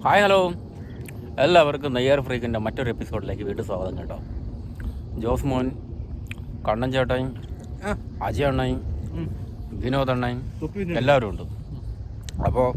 Hi hello, എല്ലാവർക്കും നെയ്യാർ ഫ്രീക്കിൻ്റെ മറ്റൊരു എപ്പിസോഡിലേക്ക് വീണ്ടും സ്വാഗതം കേട്ടോ. ജോസ് മോൻ, കണ്ണൻ ചേട്ടൻ, അജയ് അണ്ണയും വിനോദ് അണ്ണയും എല്ലാവരും ഉണ്ട്. അപ്പോൾ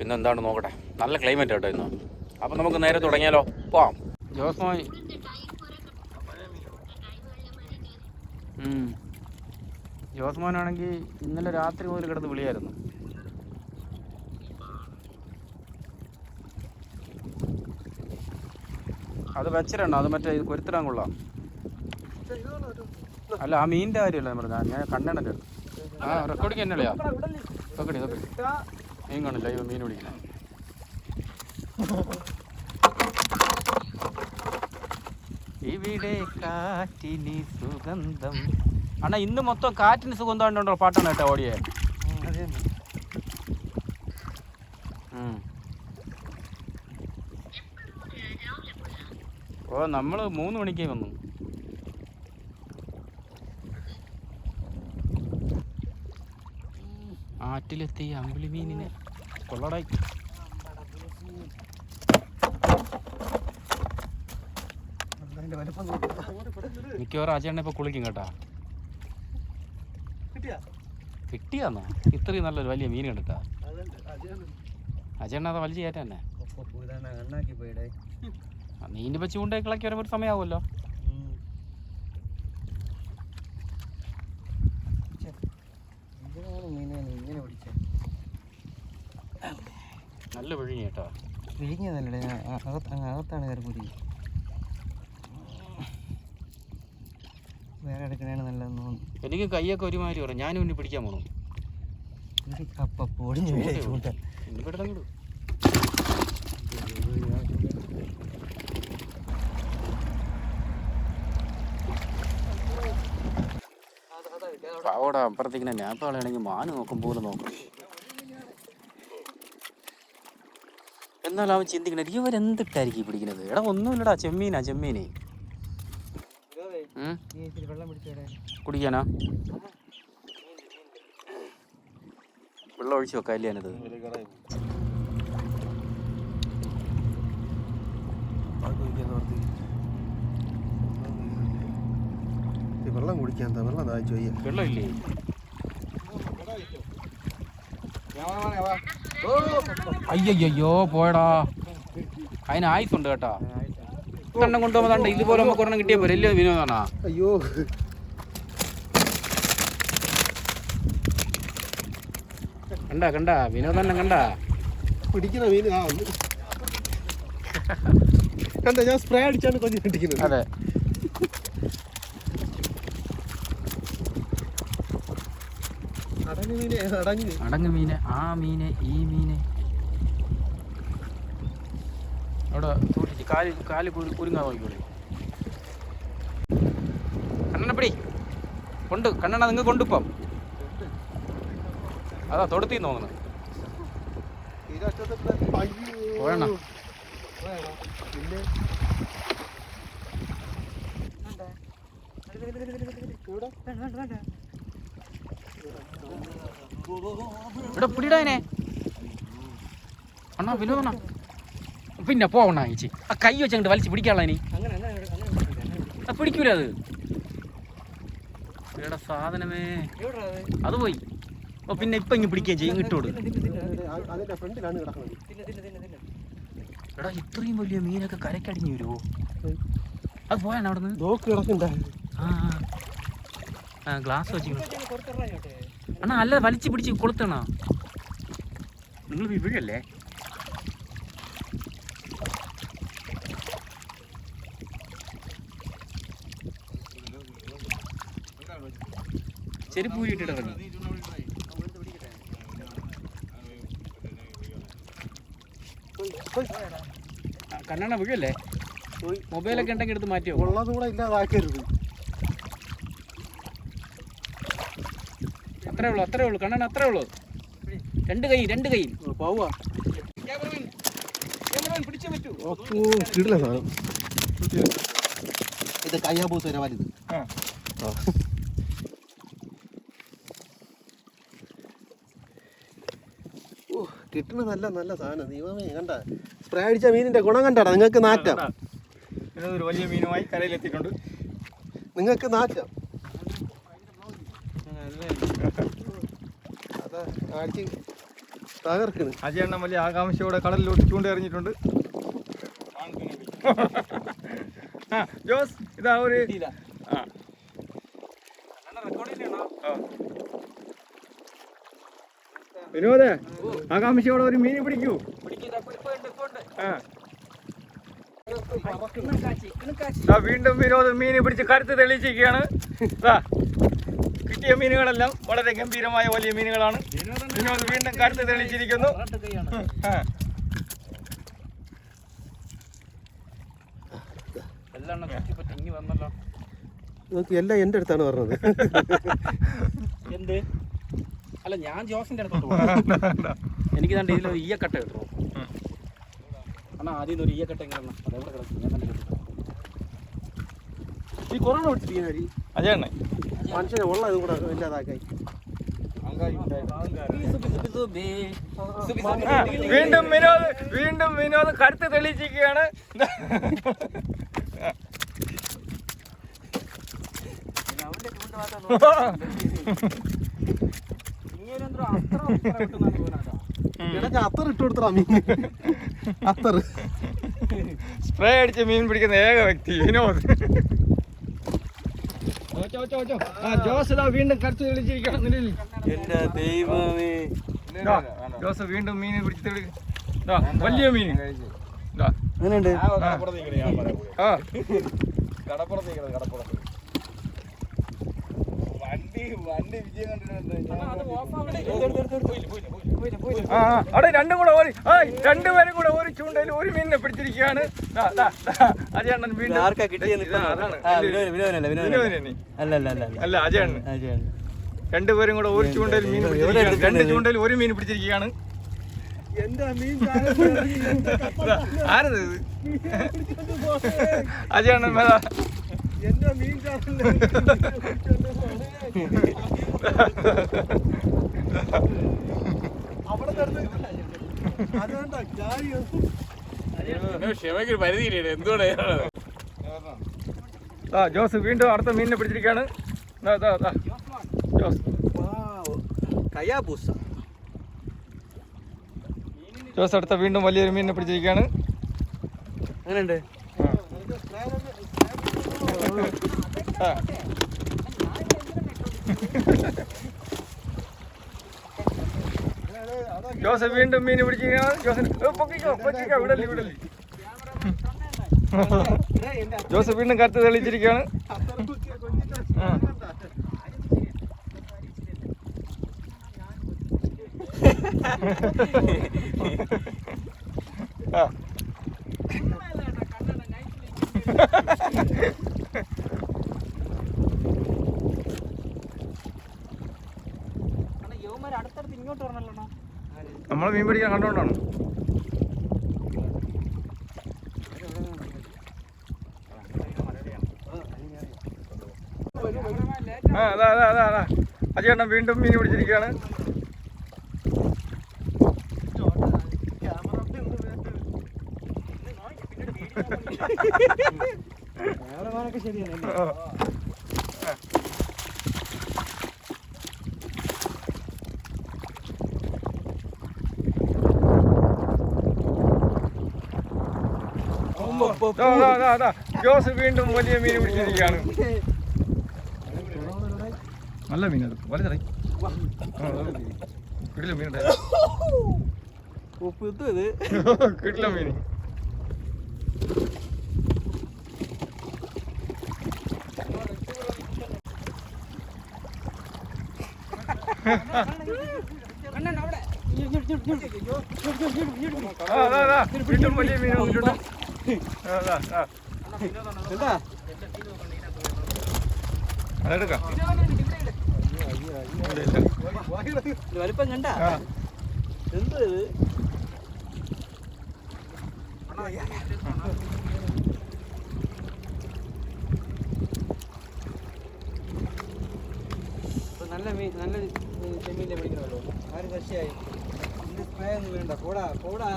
ഇന്നെന്താണ് നോക്കട്ടെ, നല്ല ക്ലൈമറ്റ് കേട്ടോ ഇന്ന്. അപ്പോൾ നമുക്ക് നേരെ തുടങ്ങിയാലോ, പോവാം. ജോസ് മോൻ ജോസ് മോനാണെങ്കിൽ ഇന്നലെ രാത്രി മുതൽ കിടന്ന് വിളിയായിരുന്നു. അത് വെച്ചിട്ടുണ്ടോ? അത് മറ്റേ കൊരുത്തിടാൻ കൊള്ളാം. അല്ല, ആ മീനിൻ്റെ കാര്യമല്ല ഞാൻ പറഞ്ഞത്, ഞാൻ കണ്ണൻ്റെ അടുത്ത്. ആ റെക്കോർഡിങ് എന്നല്ലയാ നോക്കടി മീൻ കാണില്ല, അയ്യോ മീൻ പിടിക്കണം. ഇവിടെ കാറ്റിന് സുഗന്ധം. അണ്ണാ ഇന്ന് മൊത്തം കാറ്റിന് സുഗന്ധം ഉണ്ടോ പാട്ടാണ് കേട്ടോ ഓടിയേ. ഓ, നമ്മൾ 3 മണിക്കേ വന്നു. ആറ്റിലെത്തി അമ്പിളി മീനിനെ കൊള്ളടായി. മിക്കവാറും അജയണ്ണ ഇപ്പൊ കുളിക്കും കേട്ടാ. കിട്ടിയാന്നോ ഇത്രയും നല്ലൊരു വലിയ മീൻ കണ്ടിട്ടാ? അജയണ്ണ അത് വലിച്ചു കയറ്റാ തന്നെ. നീന്റെ വെച്ച് കൊണ്ടേ കിളക്കി വരുമ്പോൾ ഒരു സമയമാവുമല്ലോ. നല്ല വിഴിഞ്ഞ കേട്ടോ. വിഴിഞ്ഞതല്ലേ, അകത്താണ് കയറി. വേറെ എടുക്കണേണ് നല്ലതെന്ന് തോന്നുന്നു. എനിക്ക് കൈയൊക്കെ ഒരുമാതിരി പറയാം. ഞാനും ഇനി പിടിക്കാൻ പോണു. പാവോടാ, അപ്പുറത്തേക്കിനെ നേപ്പാളാണെങ്കിൽ മാന് നോക്കും പോലെ നോക്കും. എന്നാലും അവൻ ചിന്തിക്കണ ഇവരെന്തിട്ടായിരിക്കും പിടിക്കുന്നത്. എടാ ഒന്നുമില്ലടാ, ചെമ്മീനെ കുടിക്കാനാ. വെള്ളം ഒഴിച്ചു വെക്കാം അല്ലേ ഞാനത്. വെള്ളം കുടിക്കാൻ വെള്ളം ഇല്ലേ? അയ്യോ പോയടാ, അതിന് ആയുസുണ്ട് കേട്ടാ. എണ്ണം കൊണ്ടുപോകുമ്പോ തണ്ട ഇതുപോലെ നമുക്ക് ഒരെണ്ണം കിട്ടിയ പോലെ അല്ലേ വിനോദാണാ? അയ്യോ കണ്ട വിനോദണ്ണൻ കണ്ട പിടിക്കുന്ന മീൻ. കണ്ട, ഞാൻ സ്പ്രേ അടിച്ചാണ് കൊഞ്ച് പിടിക്കുന്നത്. അതെ, അടങ്ങ് മീനെ, ആ മീനെ, ഈ മീനെ അവിടെ സൂക്ഷിച്ച് കാല് കുരുങ്ങാൻ നോക്കിക്കോളി. കണ്ണനെ പിടി കൊണ്ട്, കണ്ണണ നിങ്ങൾ കൊണ്ടിപ്പം അതാ തൊടുത്തിന്ന് തോന്നുന്നു. പോയണ ഇവിടെ പിടിടാനെ അണ്ണാ വിനോദണ്ണ. പിന്നെ പോവണ ചേച്ചി, ആ കൈ വെച്ചങ്ങോട്ട് വലിച്ച് പിടിക്കാനുള്ള ഇനി പിടിക്കൂല അത്. ഇവിടെ സാധനമേ അത് പോയി. ഓ പിന്നെ ഇപ്പൊ ഇങ്ങ് പിടിക്കുകയും ചെയ്യും, കിട്ടോട്. എടാ ഇത്രയും വലിയ മീനൊക്കെ കരക്കടിഞ്ഞു വരുമോ? അത് പോയാണ് അവിടെ നിന്ന്. ആ ഗ്ലാസ് വെച്ച് അണ്ണാ അല്ല, വലിച്ചു പിടിച്ച് കൊളുത്തണ. നിങ്ങൾ വിവരല്ലേ? ചെരുപ്പൂരി ഇട്ടിട്ട് ഇറങ്ങി. കണ്ണണ വീഴല്ലേ? മൊബൈലൊക്കെ ഉണ്ടെങ്കിൽ എടുത്ത് മാറ്റിയോ? ഉള്ളതുകൂടെ ഇല്ലാതാക്കരുത്. അത്രേ ഉള്ളൂ കണ്ണൻ, അത്രേ ഉള്ളൂ. രണ്ട് കൈ പിടിച്ചേ പറ്റൂ. ഇത് കയ്യാബൂസ് വരെ വലുത്. കിട്ടുന്ന നല്ല സാധനം ദൈവമേ കണ്ട സ്പ്രേ അടിച്ച മീനിന്റെ ഗുണം കണ്ടാടാ നിങ്ങൾക്ക് നാറ്റാം ഒരു വലിയ മീനുമായി കരയിലെത്തിയിട്ടുണ്ട്. നിങ്ങൾക്ക് നാറ്റാം അതാ അടിച്ച് തകർക്കണ്. അജയണ്ണൻ വലിയ ആകാംക്ഷയോടെ കടലിലോട്ട് ചൂണ്ടെറിഞ്ഞിട്ടുണ്ട്. ജോസ് ഇതാ ഒരു വിനോദ ആകാംക്ഷയോടെ ഒരു മീൻ പിടിക്കൂ. വീണ്ടും വിനോദം മീൻ പിടിച്ച് കരുത്ത് തെളിയിച്ചിരിക്കുകയാണ്. കിട്ടിയ മീനുകളെല്ലാം വളരെ ഗംഭീരമായ വലിയ മീനുകളാണ്. വിനോദ് വീണ്ടും കരുത്ത് തെളിയിച്ചിരിക്കുന്നു. നോക്കി എല്ലാം എൻ്റെ അടുത്താണ് പറഞ്ഞത്. എന്ത് അല്ല ഞാൻ ജോസിന്റെ അടുത്തോട്ട് എനിക്ക് തന്നെ ഇതിൽ ഈയക്കട്ട കിട്ടുമോ അണ്ണാ? ആദ്യം ഒരു ഈയക്കട്ട എങ്ങനെ അതെവിടെ കിടക്കും? ഞാൻ തന്നെ കിട്ടും. ഈ കൊറോണ പിടിച്ചിരിക്കുന്ന അജയണ്ണ മനുഷ്യനെ ഉള്ള ഇത് കൂടെ ഇല്ലാതാക്കായി. വീണ്ടും വിനോദ് കരുത്ത് തെളിയിച്ചിരിക്കുകയാണ്. അത്തർ ഇട്ട് കൊടുത്തറാ മീൻ. അത്തർ സ്പ്രേ അടിച്ച് മീൻ പിടിക്കുന്ന ഏക വ്യക്തി വിനോദ്. ജോസ് വീണ്ടും കരുത്ത് തെളിച്ചിരിക്കണം. ജോസ് വീണ്ടും മീൻ പിടിച്ച് തെളി. വലിയ മീൻ അങ്ങനെയുണ്ട്. അവിടെ രണ്ടുപേരും കൂടെ ഒരു ചൂണ്ടയിൽ ഒരു മീനിനെ പിടിച്ചിരിക്കുകയാണ്. അജയണ്ണൻ വീണ്ടും അല്ല അജയണ്ണൻ രണ്ടുപേരും കൂടെ ഒരു ചൂണ്ടയിൽ മീൻ പിടിച്ചിരിക്കുകയാണ്. രണ്ട് ചൂണ്ടയിൽ ഒരു മീൻ പിടിച്ചിരിക്കുകയാണ്. ആരത് അജയണ്ണൻ ജോസ് വീണ്ടും അടുത്ത മീനിനെ പിടിച്ചിരിക്കുകയാണ്. ജോസ് അടുത്ത വീണ്ടും വലിയൊരു മീനിനെ പിടിച്ചിരിക്കുകയാണ്. അങ്ങനെയുണ്ട്. ജോസഫ് വീണ്ടും മീൻ പിടിച്ചിരിക്കുകയാണ്. ജോസഫ് വീണ്ടും കരുത്ത് തെളിയിച്ചിരിക്കുകയാണ്. നമ്മളെ മീൻ പിടിക്കാൻ കണ്ടോണ്ടാണ്. അജയണ്ണൻ വീണ്ടും മീൻ പിടിച്ചിരിക്കുകയാണ്. ജോസ് വീണ്ടും വലിയ മീൻ പിടിച്ചിരിക്കുകയാണ്. നല്ല മീൻ അത് വളരെ കിട്ടില്ല മീൻ കിട്ടില്ല മീൻ. വീണ്ടും വലിയ മീൻ വന്നിട്ടുണ്ട്. അതെടുക്കാം. വലിപ്പം കണ്ട എന്ത് നല്ല മീൻ നല്ല ചെമ്മീൻ്റെ പിടിക്കണമല്ലോ. ആര് കൃഷിയായി വേണ്ട പോടാ പോടാ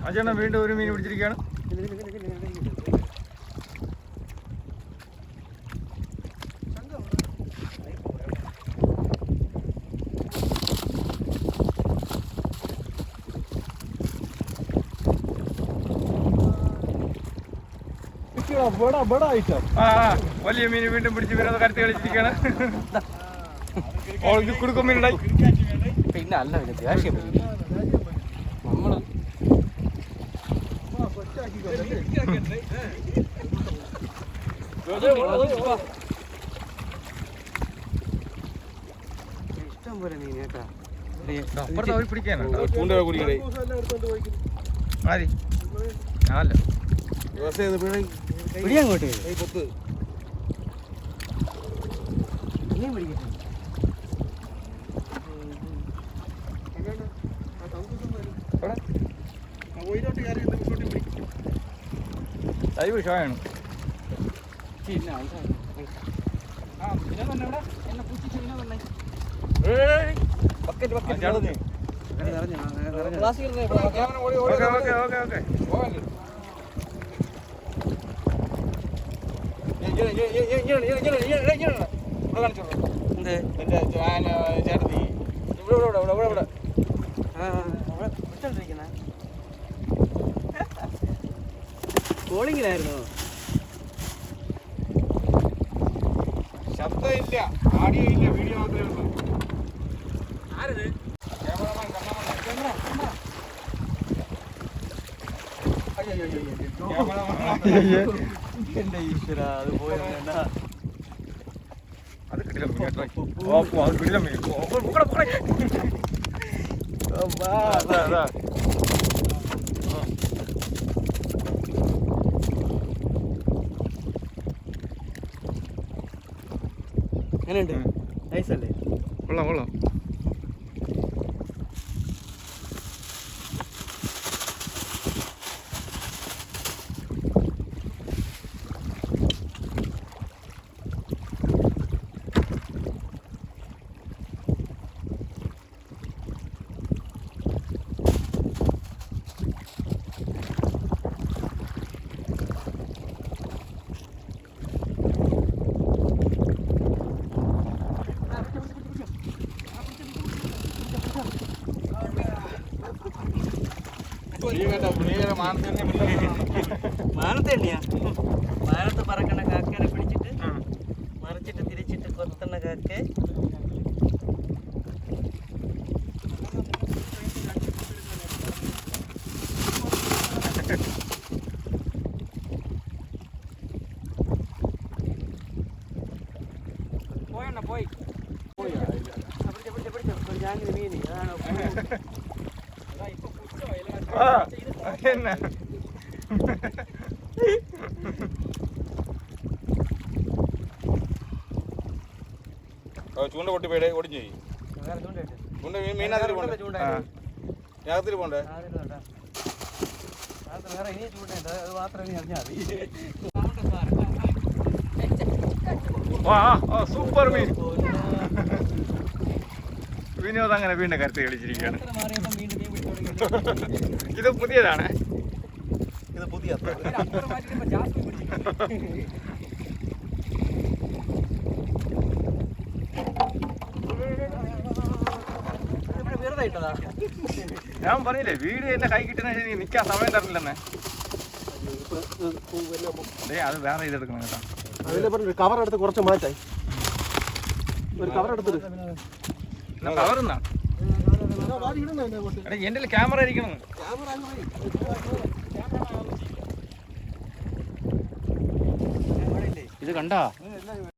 അജയണ്ണ വീണ്ടും ഒരു മീൻ പിടിച്ചിരിക്കുകയാണ്. വലിയ മീൻ വീണ്ടും പിടിച്ച് വിനോദ കരുത്ത് കളിച്ചിരിക്കുകയാണ്. കുടുക്ക മീനുണ്ടായി. പിന്നെ അല്ല ദേഷ്യം നമ്മള് ഇഷ്ടം പോലെ മീൻ കേട്ടാ. അപ്പുറത്ത് അവർ പിടിക്കാനുണ്ടോ? ആര്? ഞാനല്ല. പിടിയങ്ങോട്ട് ലൈവ് ഷോയാണ്. കോളിങ്ങിലായിരുന്നോ? ശബ്ദമില്ല, ആഡിയോ ഇല്ല, വീഡിയോ മാത്രമേ ഉള്ളൂ. ആരത്? എന്റെ ഈശ്വര, അത് പോയ അത് കിട്ടില്ല മീൻ കേട്ടോ. അത് കിട്ടില്ല മീൻ. എങ്ങനെയുണ്ട്? നൈസല്ലേ? കൊള്ളാം കൊള്ളാം. മാനത്തെണ്ണിയാ? മാനത്ത് പറക്കണ കാക്കേനെ പിടിച്ചിട്ട് മറിച്ചിട്ട് തിരിച്ചിട്ട് കൊത്തണ കാക്കെ. പോയണ്ണ പോയി ഞാനിത് മീന് ചൂണ്ട പൊട്ടി പോയി ഓടിച്ചു ചൂണ്ട മീനകത്തിൽ പോണ്ടേ? യാഗത്തിൽ പോണ്ടേ? വേറെ ഇനി ചൂണ്ടയുണ്ട്, അത് മാത്രം ഇനി അറിഞ്ഞാൽ മതി. സൂപ്പർ മീൻ. വിനോദ് അങ്ങനെ വീണ്ടും കരുത്ത് കളിച്ചിരിക്കുകയാണ്. ഇത് പുതിയതാണ്. ഇത് പുതിയ ഞാൻ പറഞ്ഞില്ലേ വീഡിയോ എന്റെ കൈ കിട്ടുന്ന ശരി നിൽക്കാൻ സമയം തരണില്ലെന്നേ. അത് വേറെ ഇതെടുക്കണം കേട്ടോ. അതിലെ പറഞ്ഞു കവർ എടുത്ത് കുറച്ച് മാറ്റായി. ഒരു കവർ എടുത്തിട്ട് കവറുന്നാ എന്റെ ക്യാമറ ഇരിക്കണം. ഇത് കണ്ടാ